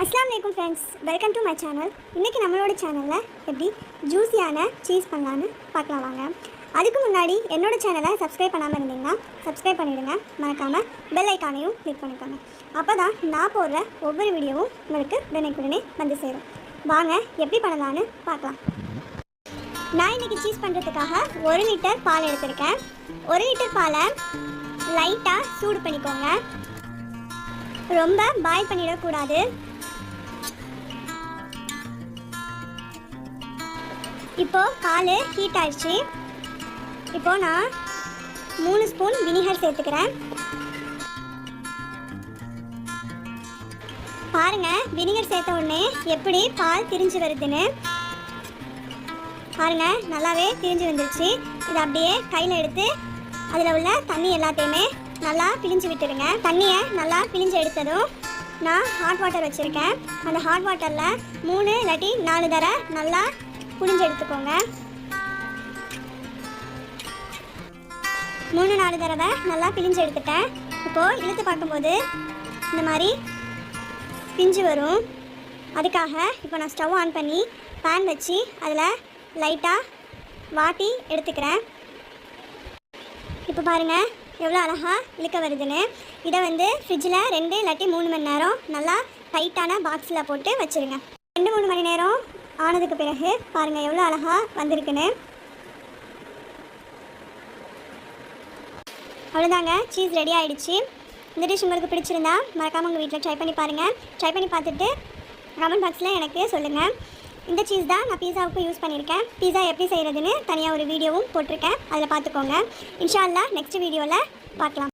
அஸ்ஸலாமு அலைக்கும் friends, welcome to my channel. இன்றைக்கி நம்மளோட சேனலில் எப்படி ஜூஸியான சீஸ் பண்ணலான்னு பார்க்கலாம் வாங்க. அதுக்கு முன்னாடி என்னோட சேனலை சப்ஸ்கிரைப் பண்ணாமல் இருந்தீங்கன்னா சப்ஸ்கிரைப் பண்ணிவிடுங்க. மறக்காமல் பெல் ஐக்கானையும் கிளிக் பண்ணிக்கோங்க. அப்போ தான் நான் போடுற ஒவ்வொரு வீடியோவும் உங்களுக்கு உடனே வந்து சேரும். வாங்க எப்படி பண்ணலான்னு பார்க்கலாம். நான் இன்றைக்கி சீஸ் பண்ணுறதுக்காக 1 லிட்டர் பால் எடுத்திருக்கேன். 1 லிட்டர் பாலை லைட்டாக சூடு பண்ணிக்கோங்க. ரொம்ப பாயில் பண்ணிடக்கூடாது. இப்போது பால் ஹீட் ஆயிடுச்சு. இப்போது நான் 3 ஸ்பூன் வினிகர் சேர்த்துக்கிறேன். பாருங்கள், வினிகர் சேர்த்த உடனே எப்படி பால் திரிஞ்சு வருதுன்னு பாருங்கள். நல்லாவே திரிஞ்சு வந்துருச்சு. இதை அப்படியே கையில் எடுத்து அதில் உள்ள தண்ணி எல்லாத்தையுமே நல்லா பிழிஞ்சு விட்டுடுங்க. தண்ணியை நல்லா பிழிஞ்சு எடுத்ததும் நான் ஹாட் வாட்டர் வச்சுருக்கேன். அந்த ஹாட் வாட்டரில் 3 இல்லாட்டி 4 தடவை நல்லா புழிஞ்சு எடுத்துக்கோங்க. 3-4 தடவை நல்லா பிழிஞ்சு எடுத்துட்டேன். இப்போது இழுத்து பார்க்கும்போது இந்த மாதிரி பிஞ்சு வரும். அதுக்காக இப்போ நான் ஸ்டவ் ஆன் பண்ணி பேன் வச்சு அதில் லைட்டாக வாட்டி எடுத்துக்கிறேன். இப்போ பாருங்கள் எவ்வளோ அழகாக இழுக்க வருதுன்னு. இதை ஃப்ரிட்ஜில் 2 இல்லாட்டி 3 மணி நேரம் நல்லா டைட்டான பாக்ஸில் போட்டு வச்சுருங்க. 2-3 மணி நேரம் ஆனதுக்கு பிறகு பாருங்கள் எவ்வளோ அழகாக வந்திருக்குன்னு. அவ்வளோதாங்க, சீஸ் ரெடி ஆகிடுச்சு. இந்த டிஷ் உங்களுக்கு பிடிச்சிருந்தா மறக்காமல் உங்கள் வீட்டில் ட்ரை பண்ணி பாருங்கள். ட்ரை பண்ணி பார்த்துட்டு கமெண்ட் பாக்ஸில் எனக்கு சொல்லுங்கள். இந்த சீஸ் தான் நான் பீஸாவுக்கு யூஸ் பண்ணியிருக்கேன். பீஸா எப்படி செய்கிறதுன்னு தனியாக ஒரு வீடியோவும் போட்டிருக்கேன், அதில் பார்த்துக்கோங்க. இன்ஷா அல்லாஹ் நெக்ஸ்ட் வீடியோவில் பார்க்கலாம்.